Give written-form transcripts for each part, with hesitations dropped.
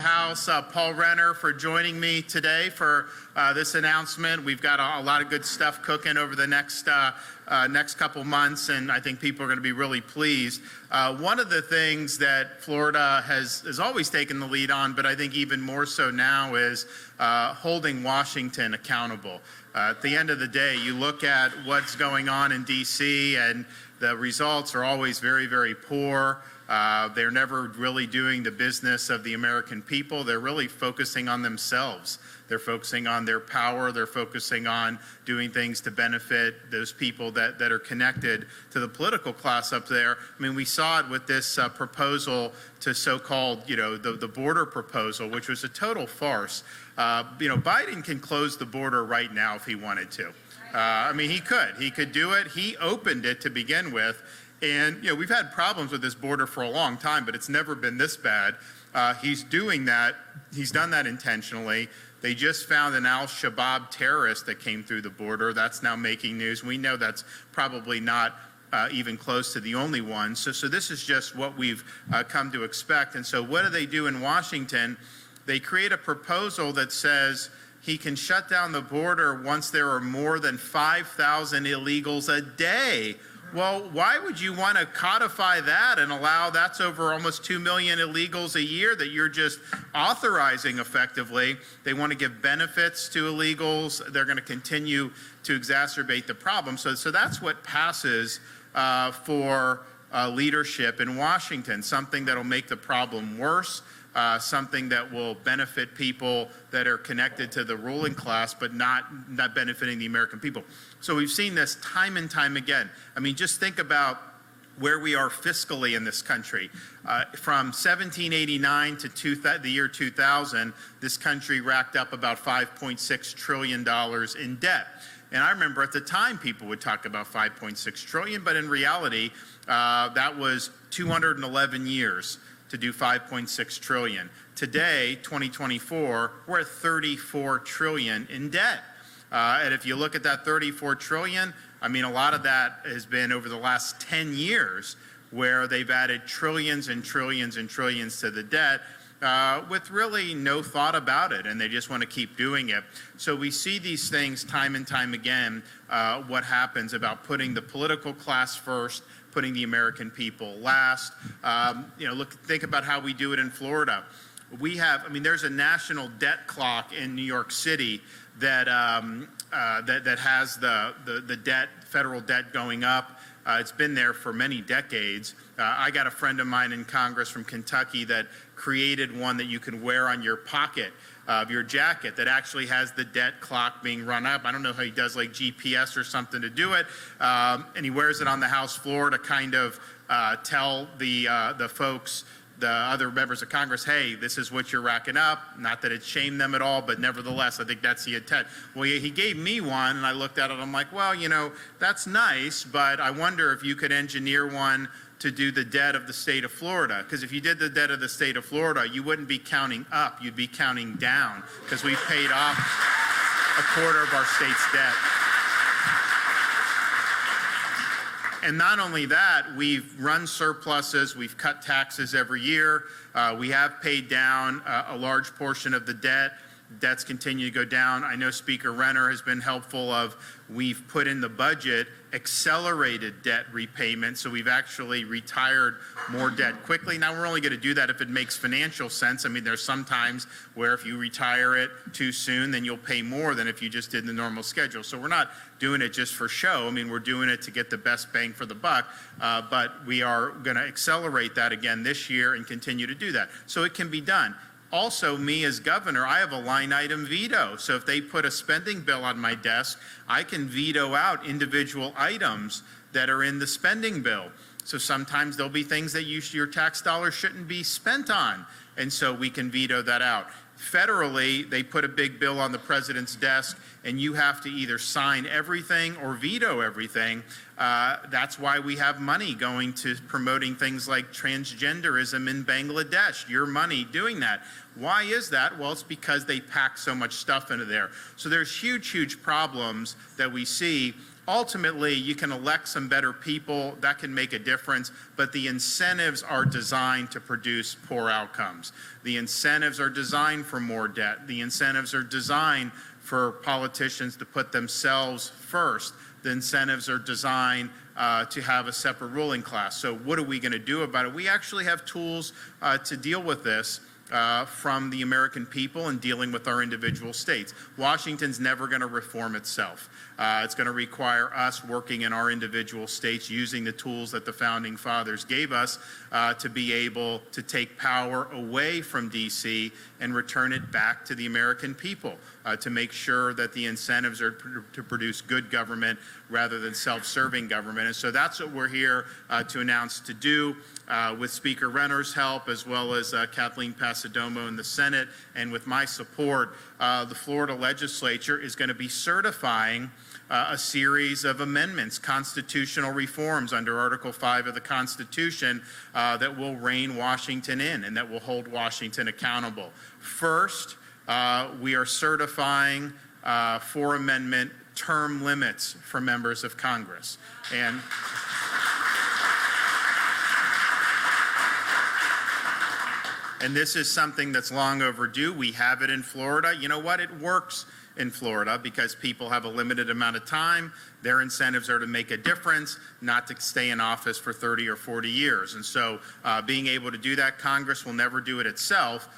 House, Paul Renner, for joining me today for this announcement. We've got a lot of good stuff cooking over the next couple months, and I think people are going to be really pleased. One of the things that Florida has always taken the lead on, but I think even more so now, is holding Washington accountable. At the end of the day, you look at what's going on in D.C., and the results are always very, very poor. They're never really doing the business of the American people. They're really focusing on themselves. They're focusing on their power. They're focusing on doing things to benefit those people that are connected to the political class up there. I mean, we saw it with this proposal to so-called, the border proposal, which was a total farce. Biden can close the border right now if he wanted to. I mean, he could do it. He opened it to begin with. And, we've had problems with this border for a long time, but it's never been this bad. He's doing that. He's done that intentionally. They just found an al-Shabaab terrorist that came through the border. That's now making news. We know that's probably not even close to the only one. So this is just what we've come to expect. And so what do they do in Washington? They create a proposal that says he can shut down the border once there are more than 5,000 illegals a day. Well, why would you want to codify that and allow that's over almost 2 million illegals a year that you're just authorizing effectively? They want to give benefits to illegals. They're going to continue to exacerbate the problem. So that's what passes for leadership in Washington, something that will make the problem worse. Something that will benefit people that are connected to the ruling class, but not benefiting the American people. So we've seen this time and time again. I mean, just think about where we are fiscally in this country. From 1789 to the year 2000, this country racked up about $5.6 trillion in debt. And I remember at the time people would talk about 5.6 trillion, but in reality, that was 211 years to do 5.6 trillion. Today, 2024, we're at 34 trillion in debt. And if you look at that 34 trillion, I mean, a lot of that has been over the last 10 years where they've added trillions and trillions and trillions to the debt with really no thought about it, and they just want to keep doing it. So we see these things time and time again, what happens about putting the political class first, putting the American people last. Think about how we do it in Florida. There's a national debt clock in New York City that has the debt, federal debt going up. It's been there for many decades. I got a friend of mine in Congress from Kentucky that created one that you can wear on your pocket of your jacket that actually has the debt clock being run up. I don't know how he does, like GPS or something to do it. And he wears it on the House floor to kind of tell the folks, the other members of Congress, hey, this is what you're racking up. Not that it shamed them at all, but nevertheless, I think that's the intent. Well, he gave me one, and I looked at it, I'm like, well, that's nice, but I wonder if you could engineer one to do the debt of the state of Florida. Because if you did the debt of the state of Florida, you wouldn't be counting up, you'd be counting down, because we've paid off a quarter of our state's debt. And not only that, we've run surpluses, we've cut taxes every year, we have paid down a large portion of the debt. Debts continue to go down. I know Speaker Renner has been helpful we've put in the budget accelerated debt repayment, so we've actually retired more debt quickly. Now, we're only going to do that if it makes financial sense. I mean, there's some times where if you retire it too soon, then you'll pay more than if you just did the normal schedule. So we're not doing it just for show. I mean, we're doing it to get the best bang for the buck, but we are going to accelerate that again this year and continue to do that. So it can be done. Also, me as governor, I have a line item veto. So if they put a spending bill on my desk, I can veto out individual items that are in the spending bill. So sometimes there'll be things that your tax dollars shouldn't be spent on. And so we can veto that out. Federally, they put a big bill on the president's desk, and you have to either sign everything or veto everything. That's why we have money going to promoting things like transgenderism in Bangladesh, your money doing that. Why is that? Well, it's because they pack so much stuff into there. So there's huge, huge problems that we see. ultimately, you can elect some better people, that can make a difference, but the incentives are designed to produce poor outcomes. The incentives are designed for more debt. The incentives are designed for politicians to put themselves first. The incentives are designed to have a separate ruling class. So what are we going to do about it? We actually have tools to deal with this from the American people and dealing with our individual states. Washington's never going to reform itself. It's going to require us working in our individual states using the tools that the Founding Fathers gave us to be able to take power away from D.C. and return it back to the American people to make sure that the incentives are to produce good government rather than self-serving government. And so that's what we're here to announce to do with Speaker Renner's help, as well as Kathleen Passidomo in the Senate. And with my support, the Florida legislature is going to be certifying a series of amendments, constitutional reforms under Article 5 of the Constitution that will rein Washington in and that will hold Washington accountable. First, we are certifying for amendment term limits for members of Congress. And this is something that's long overdue. We have it in Florida. You know what? It works in Florida because people have a limited amount of time. Their incentives are to make a difference, not to stay in office for 30 or 40 years. And so being able to do that, Congress will never do it itself.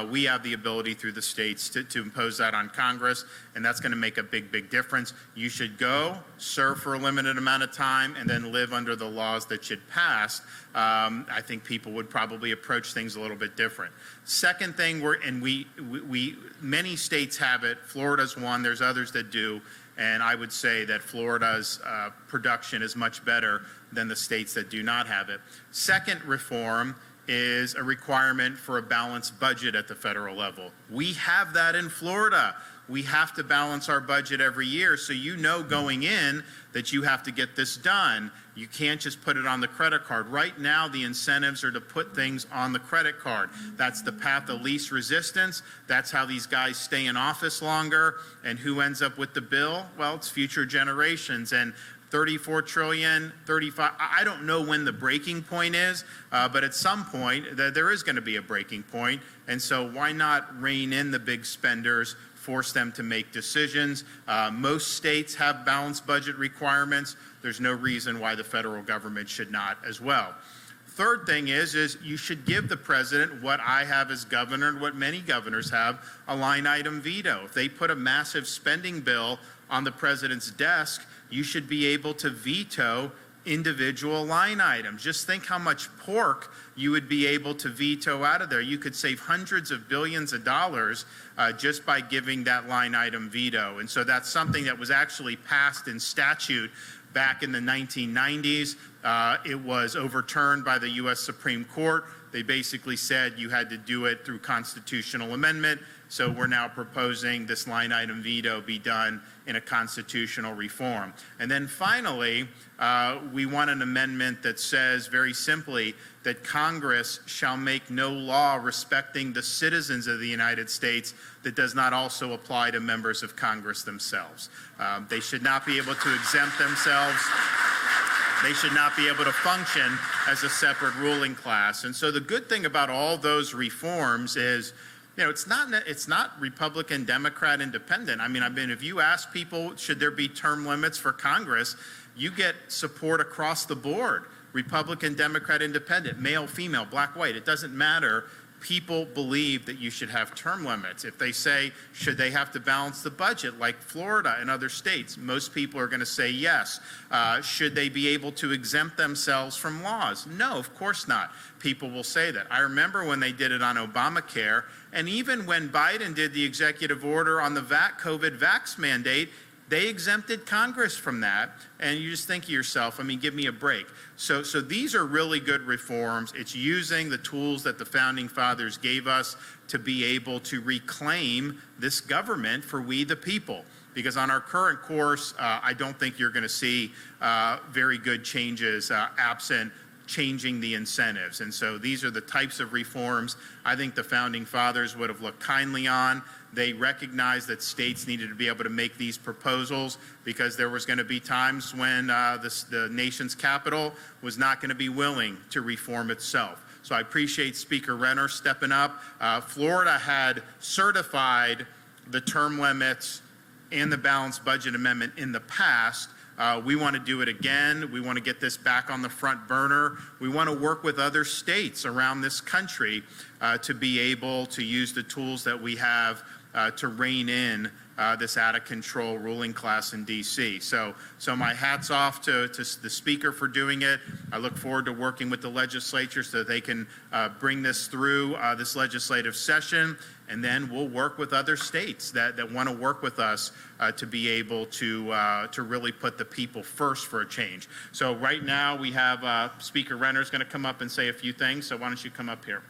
We have the ability through the states to impose that on Congress, and that's going to make a big, big difference. You should go, serve for a limited amount of time, and then live under the laws that should pass. I think people would probably approach things a little bit different. Second thing, many states have it. Florida's one. There's others that do. And I would say that Florida's production is much better than the states that do not have it. Second reform is a requirement for a balanced budget at the federal level. We have that in Florida. We have to balance our budget every year, so you know going in that you have to get this done. You can't just put it on the credit card. Right now, the incentives are to put things on the credit card. That's the path of least resistance. That's how these guys stay in office longer. And who ends up with the bill? Well, it's future generations. And 34 trillion, 35, I don't know when the breaking point is, but at some point there is going to be a breaking point. And so why not rein in the big spenders, force them to make decisions? Most states have balanced budget requirements. There's no reason why the federal government should not as well. Third thing is you should give the president what I have as governor and what many governors have, a line item veto. If they put a massive spending bill on the president's desk, you should be able to veto individual line items. Just think how much pork you would be able to veto out of there. You could save hundreds of billions of dollars just by giving that line item veto. And so that's something that was actually passed in statute back in the 1990s. It was overturned by the U.S. Supreme Court. They basically said you had to do it through constitutional amendment. So we're now proposing this line item veto be done in a constitutional reform. And then finally, we want an amendment that says very simply that Congress shall make no law respecting the citizens of the United States that does not also apply to members of Congress themselves. They should not be able to exempt themselves. They should not be able to function as a separate ruling class. And so the good thing about all those reforms is, it's not Republican, Democrat, Independent. I mean, if you ask people, should there be term limits for Congress, you get support across the board. Republican, Democrat, Independent, male, female, black, white, it doesn't matter. People believe that you should have term limits. If they say, should they have to balance the budget like Florida and other states? Most people are going to say yes. Should they be able to exempt themselves from laws? No, of course not. People will say that. I remember when they did it on Obamacare, and even when Biden did the executive order on the COVID vax mandate, they exempted Congress from that, and you just think to yourself, give me a break. So these are really good reforms. It's using the tools that the Founding Fathers gave us to be able to reclaim this government for we the people. Because on our current course, I don't think you're going to see very good changes absent changing the incentives. And so these are the types of reforms I think the Founding Fathers would have looked kindly on. They recognized that states needed to be able to make these proposals because there was going to be times when the nation's capital was not going to be willing to reform itself. So I appreciate Speaker Renner stepping up. Florida had certified the term limits and the balanced budget amendment in the past. We want to do it again. We want to get this back on the front burner. We want to work with other states around this country to be able to use the tools that we have to rein in this out-of-control ruling class in D.C. So my hat's off to the Speaker for doing it. I look forward to working with the legislature so that they can bring this through this legislative session, and then we'll work with other states that want to work with us to be able to really put the people first for a change. So right now we have Speaker Renner is going to come up and say a few things, so why don't you come up here.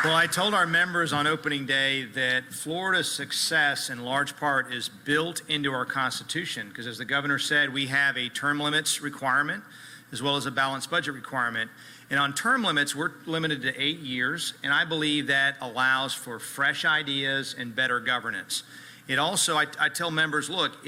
Well, I told our members on opening day that Florida's success in large part is built into our Constitution because, as the governor said, we have a term limits requirement as well as a balanced budget requirement. And on term limits, we're limited to 8 years, and I believe that allows for fresh ideas and better governance. It also, I tell members, look,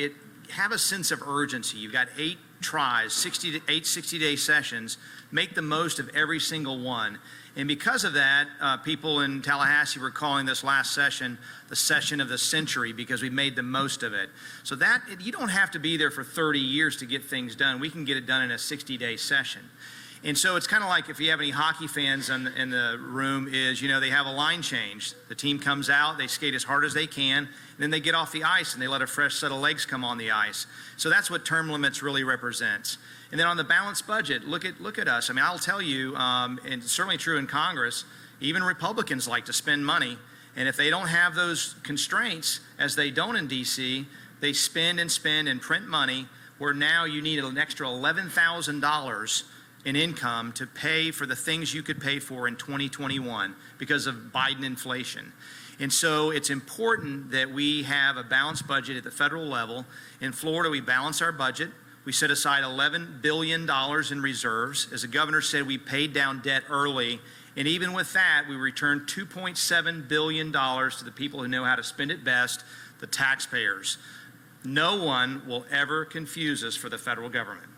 have a sense of urgency. You've got 8 tries, 60-day sessions. Make the most of every single one. And because of that, people in Tallahassee were calling this last session the session of the century because we made the most of it. So that you don't have to be there for 30 years to get things done. We can get it done in a 60-day session. And so it's kind of like if you have any hockey fans in the room is, they have a line change. The team comes out, they skate as hard as they can, and then they get off the ice and they let a fresh set of legs come on the ice. So that's what term limits really represents. And then on the balanced budget, look at us. I mean, I'll tell you, and it's certainly true in Congress, even Republicans like to spend money. And if they don't have those constraints, as they don't in D.C., they spend and print money where now you need an extra $11,000 in income to pay for the things you could pay for in 2021 because of Biden inflation. And so it's important that we have a balanced budget at the federal level. In Florida, we balance our budget. We set aside $11 billion in reserves. As the governor said, we paid down debt early. And even with that, we returned $2.7 billion to the people who know how to spend it best, the taxpayers. No one will ever confuse us for the federal government.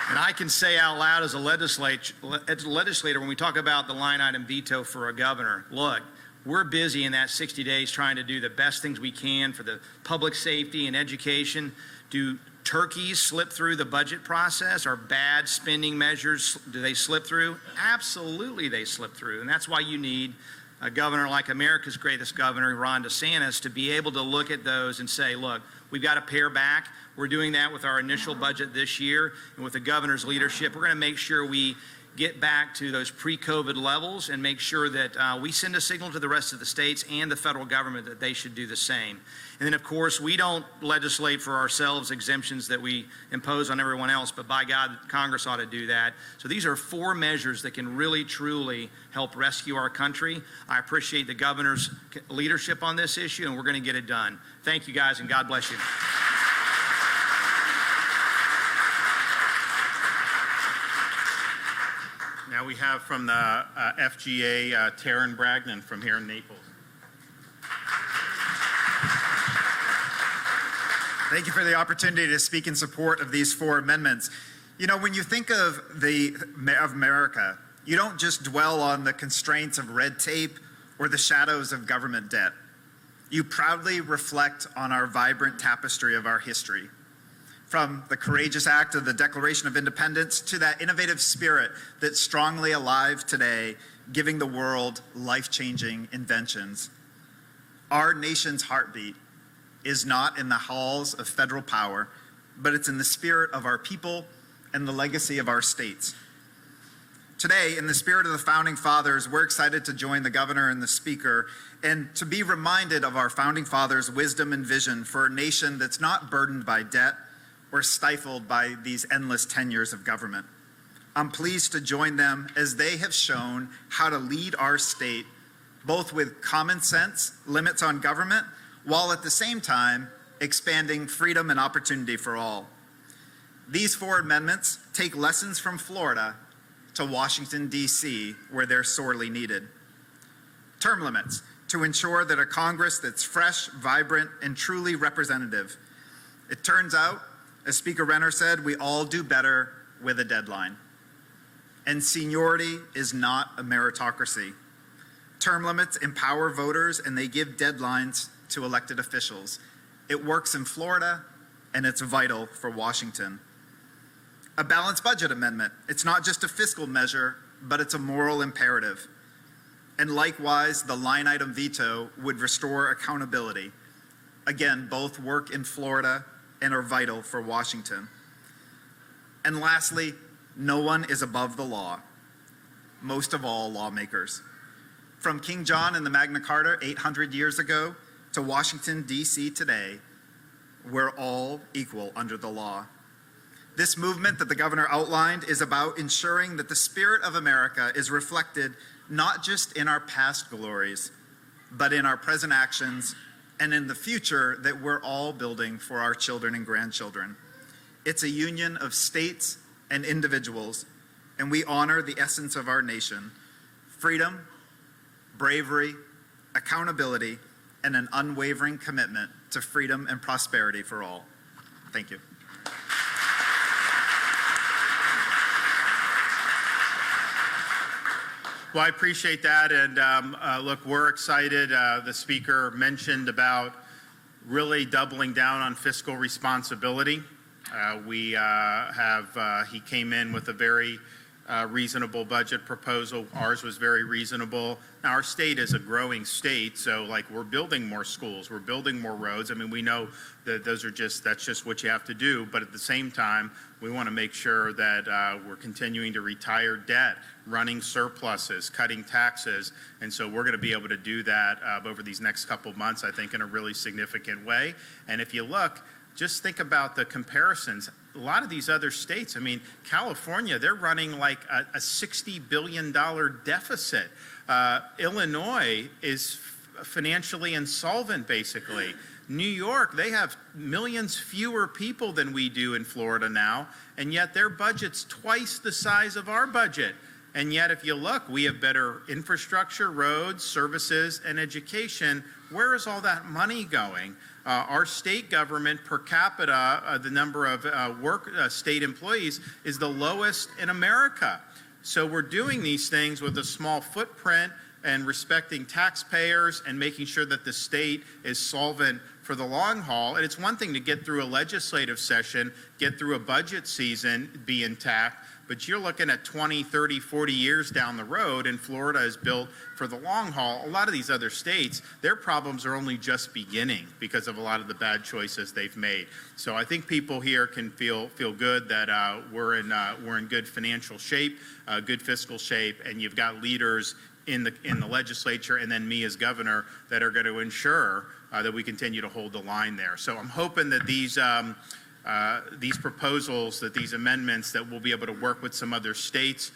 And I can say out loud as a legislator, when we talk about the line item veto for a governor, look, we're busy in that 60 days trying to do the best things we can for the public safety and education. Do turkeys slip through the budget process? Are bad spending measures, do they slip through? Absolutely they slip through. And that's why you need a governor like America's greatest governor, Ron DeSantis, to be able to look at those and say, look, we've got to pare back. We're doing that with our initial budget this year, and with the governor's leadership, we're going to make sure we get back to those pre-COVID levels and make sure that we send a signal to the rest of the states and the federal government that they should do the same. And then, of course, we don't legislate for ourselves exemptions that we impose on everyone else, but by God, Congress ought to do that. So these are 4 measures that can really, truly help rescue our country. I appreciate the governor's leadership on this issue, and we're going to get it done. Thank you, guys, and God bless you. Now we have from the FGA, Taryn Bragdon from here in Naples. Thank you for the opportunity to speak in support of these 4 amendments. When you think of America, you don't just dwell on the constraints of red tape or the shadows of government debt. You proudly reflect on our vibrant tapestry of our history. From the courageous act of the Declaration of Independence to that innovative spirit that's strongly alive today, giving the world life-changing inventions. Our nation's heartbeat is not in the halls of federal power, but it's in the spirit of our people and the legacy of our states. Today, in the spirit of the Founding Fathers, we're excited to join the governor and the speaker and to be reminded of our Founding Fathers' wisdom and vision for a nation that's not burdened by debt or stifled by these endless tenures of government. I'm pleased to join them as they have shown how to lead our state both with common sense limits on government, while at the same time expanding freedom and opportunity for all. These 4 amendments take lessons from Florida to Washington, D.C., where they're sorely needed. Term limits, to ensure that a Congress that's fresh, vibrant, and truly representative. It turns out, as Speaker Renner said, we all do better with a deadline. And seniority is not a meritocracy. Term limits empower voters and they give deadlines to elected officials. It works in Florida and it's vital for Washington. A balanced budget amendment. It's not just a fiscal measure, but it's a moral imperative. And likewise, the line item veto would restore accountability. Again, both work in Florida and are vital for Washington. And lastly, no one is above the law, most of all lawmakers. From King John and the Magna Carta 800 years ago to Washington, D.C. today, we're all equal under the law. This movement that the governor outlined is about ensuring that the spirit of America is reflected not just in our past glories, but in our present actions and in the future that we're all building for our children and grandchildren. It's a union of states and individuals, and we honor the essence of our nation: freedom, bravery, accountability, and an unwavering commitment to freedom and prosperity for all. Thank you. Well, I appreciate that, and look, we're excited. The speaker mentioned about really doubling down on fiscal responsibility. He came in with a very reasonable budget proposal. Ours was very reasonable. Now, our state is a growing state, so like we're building more schools, we're building more roads. I mean, we know that that's just what you have to do, but at the same time, we want to make sure that we're continuing to retire debt, running surpluses, cutting taxes, and so we're going to be able to do that over these next couple of months, I think, in a really significant way. And if you look, just think about the comparisons. A lot of these other states, I mean, California, they're running like a $60 billion deficit. Illinois is financially insolvent, basically. New York, they have millions fewer people than we do in Florida now, and yet their budget's twice the size of our budget. And yet, if you look, we have better infrastructure, roads, services, and education. Where is all that money going? Our state government per capita, the number of state employees is the lowest in America. So we're doing these things with a small footprint and respecting taxpayers and making sure that the state is solvent for the long haul. And it's one thing to get through a legislative session, get through a budget season, be intact, but you're looking at 20, 30, 40 years down the road, and Florida is built for the long haul. A lot of these other states, their problems are only just beginning because of a lot of the bad choices they've made. So I think people here can feel good that we're in good financial shape, good fiscal shape, and you've got leaders in the legislature and then me as governor that are going to ensure that we continue to hold the line there. So I'm hoping that these proposals, that these amendments, that we'll be able to work with some other states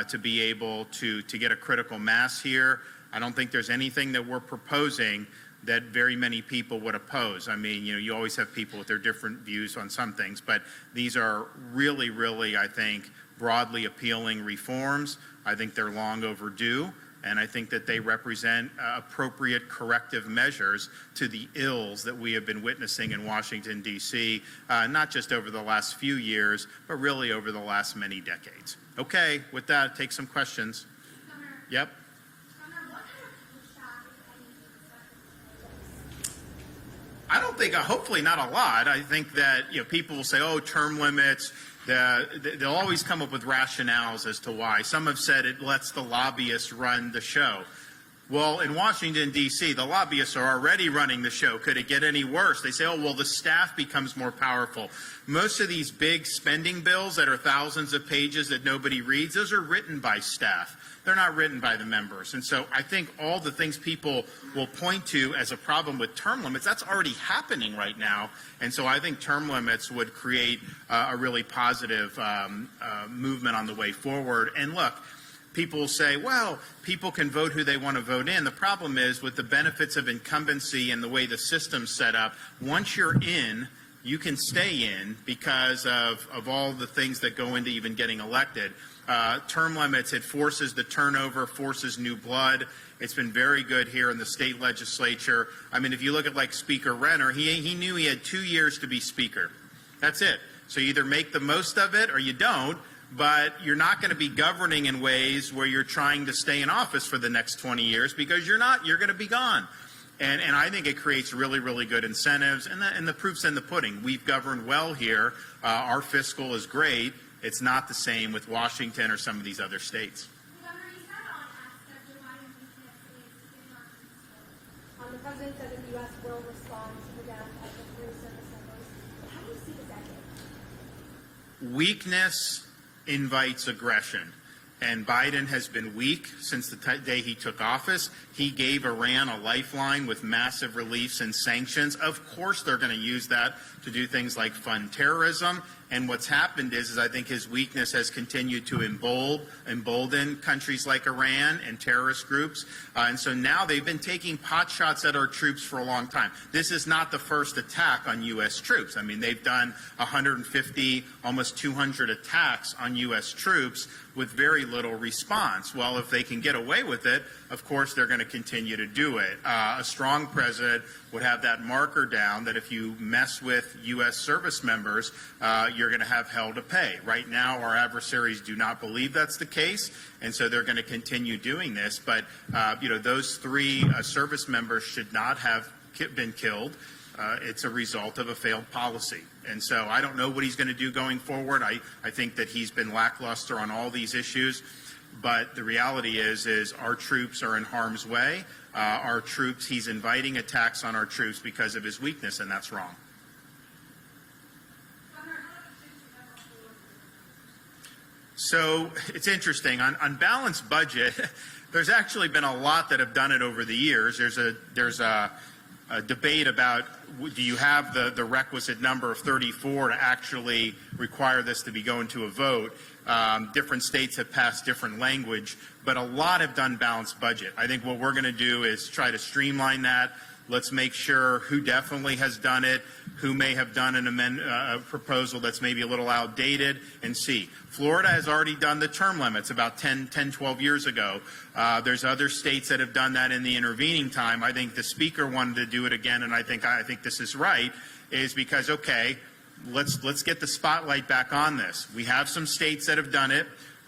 to be able to get a critical mass here. I don't think there's anything that we're proposing that very many people would oppose. I mean, you always have people with their different views on some things, but these are really, really, I think, broadly appealing reforms. I think they're long overdue. And I think that they represent appropriate corrective measures to the ills that we have been witnessing in Washington, D.C., not just over the last few years, but really over the last many decades. Okay, with that, take some questions. Yep. I don't think, hopefully not a lot. I think that people will say, oh, term limits. They'll always come up with rationales as to why. Some have said it lets the lobbyists run the show. Well, in Washington, D.C., the lobbyists are already running the show. Could it get any worse? They say, oh, well, the staff becomes more powerful. Most of these big spending bills that are thousands of pages that nobody reads, those are written by staff. They're not written by the members. And so I think all the things people will point to as a problem with term limits, that's already happening right now. And so I think term limits would create a really positive movement on the way forward. And look, people will say, well, people can vote who they want to vote in. The problem is with the benefits of incumbency and the way the system's set up, once you're in, you can stay in because of all the things that go into even getting elected. Term limits, it forces the turnover, forces new blood. It's been very good here in the state legislature. I mean, if you look at like Speaker Renner, he knew he had 2 years to be Speaker. That's it. So you either make the most of it or you don't, but you're not going to be governing in ways where you're trying to stay in office for the next 20 years because you're not. You're going to be gone. And I think it creates really, really good incentives. And the proof's in the pudding. We've governed well here. Our fiscal is great. It's not the same with Washington or some of these other states. The president said that the U.S. will respond to the death of the 3 service members. How do you see this ending? Weakness invites aggression. And Biden has been weak since the day he took office. He gave Iran a lifeline with massive reliefs and sanctions. Of course, they're going to use that to do things like fund terrorism. And what's happened is I think his weakness has continued to embolden countries like Iran and terrorist groups. And so now they've been taking pot shots at our troops for a long time. This is not the first attack on U.S. troops. I mean, they've done 150, almost 200 attacks on U.S. troops with very little response. Well, if they can get away with it, of course, they're going to continue to do it. A strong president would have that marker down that if you mess with U.S. service members, you're going to have hell to pay. Right now, our adversaries do not believe that's the case, and so they're going to continue doing this. But, those 3 service members should not have been killed. It's a result of a failed policy. And so I don't know what he's going to do going forward. I think that he's been lackluster on all these issues. But the reality is our troops are in harm's way. Our troops, he's inviting attacks on our troops because of his weakness, and that's wrong. So it's interesting. On balanced budget, there's actually been a lot that have done it over the years. There's a debate about do you have the requisite number of 34 to actually require this to be going to a vote. Different states have passed different language, but a lot have done balanced budget. I think what we're going to do is try to streamline that. Let's make sure who definitely has done it, who may have done a proposal that's maybe a little outdated, and see. Florida has already done the term limits about 10, 12 years ago. There's other states that have done that in the intervening time. I think the Speaker wanted to do it again, and I think this is right, is because, okay, let's get the spotlight back on this. We have some states that have done it.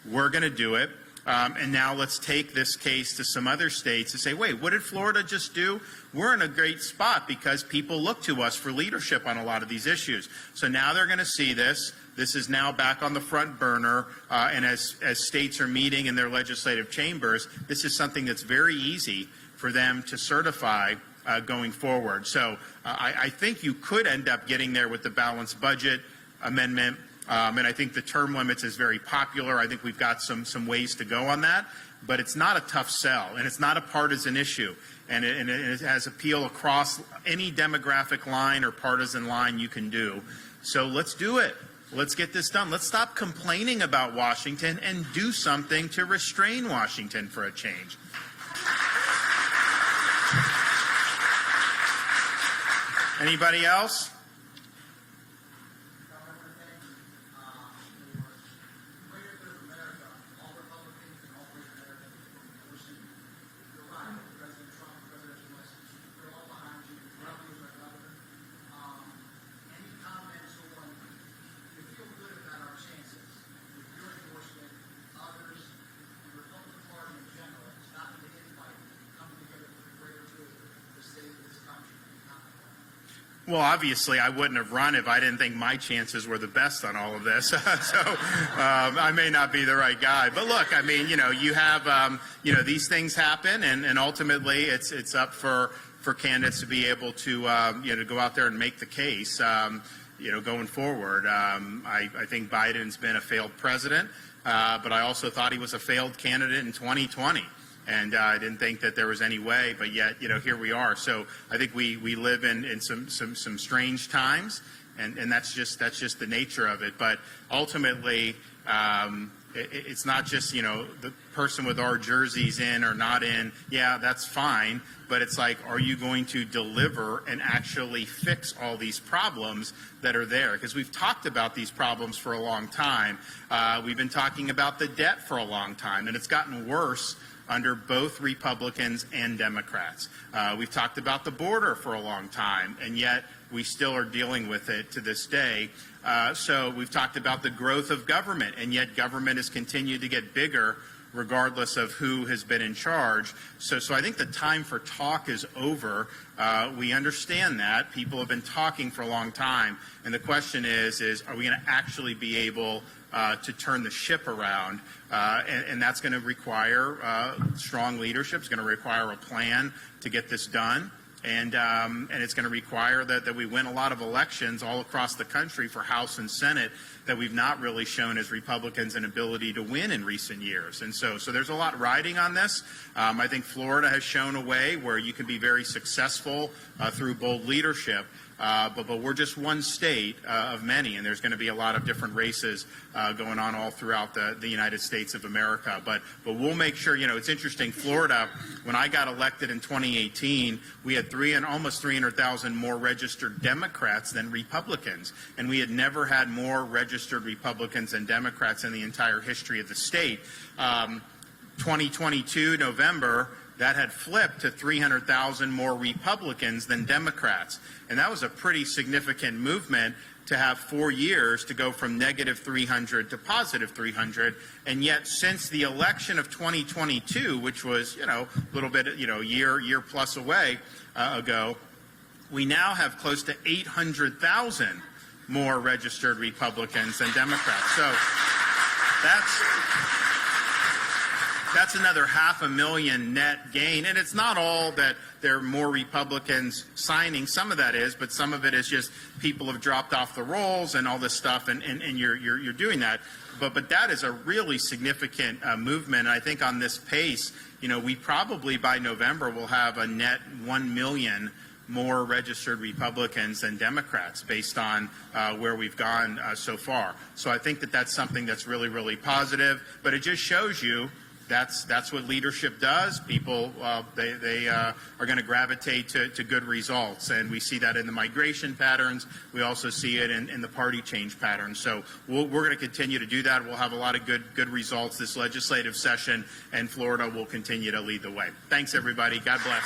We're going to do it. And now let's take this case to some other states and say, wait, what did Florida just do? We're in a great spot because people look to us for leadership on a lot of these issues. So now they're going to see this. This is now back on the front burner. And as states are meeting in their legislative chambers, this is something that's very easy for them to certify going forward. So I think you could end up getting there with the balanced budget amendment. And I think the term limits is very popular. I think we've got some ways to go on that. But it's not a tough sell, and it's not a partisan issue. And it has appeal across any demographic line or partisan line you can do. So let's do it. Let's get this done. Let's stop complaining about Washington and do something to restrain Washington for a change. Anybody else? Well, obviously, I wouldn't have run if I didn't think my chances were the best on all of this. So I may not be the right guy. But look, I mean, you have, these things happen, and ultimately it's up for candidates to be able to, to go out there and make the case, going forward. I think Biden's been a failed president, but I also thought he was a failed candidate in 2020. And I didn't think that there was any way, but yet, here we are. So I think we live in some strange times, and that's just the nature of it. But ultimately, it's not just, the person with our jerseys in or not in. Yeah, that's fine. But it's like, are you going to deliver and actually fix all these problems that are there? Because we've talked about these problems for a long time. We've been talking about the debt for a long time, and it's gotten worse under both Republicans and Democrats. We've talked about the border for a long time, and yet we still are dealing with it to this day. So we've talked about the growth of government, and yet government has continued to get bigger regardless of who has been in charge. So I think the time for talk is over. We understand that. People have been talking for a long time. And the question is are we going to actually be able to turn the ship around? And that's going to require strong leadership. It's going to require a plan to get this done. And it's going to require that we win a lot of elections all across the country for House and Senate that we've not really shown as Republicans an ability to win in recent years. And so there's a lot riding on this. I think Florida has shown a way where you can be very successful through bold leadership. But we're just one state of many, and there's going to be a lot of different races going on all throughout the United States of America. But we'll make sure, it's interesting, Florida, when I got elected in 2018, we had almost 300,000 more registered Democrats than Republicans. And we had never had more registered Republicans than Democrats in the entire history of the state. 2022, November, that had flipped to 300,000 more Republicans than Democrats. And that was a pretty significant movement to have 4 years to go from negative 300 to positive 300. And yet since the election of 2022, which was, a little bit, a year plus away ago, we now have close to 800,000 more registered Republicans than Democrats. So that's another 500,000 net gain. And it's not all that there are more Republicans signing. Some of that is, but some of it is just people have dropped off the rolls and all this stuff, and you're doing that. But that is a really significant movement. And I think on this pace, we probably by November will have a net 1 million more registered Republicans than Democrats based on where we've gone so far. So I think that's something that's really, really positive. But it just shows you that's what leadership does. People, they are going to gravitate to good results. And we see that in the migration patterns. We also see it in the party change patterns. So we're going to continue to do that. We'll have a lot of good results this legislative session, and Florida will continue to lead the way. Thanks, everybody. God bless.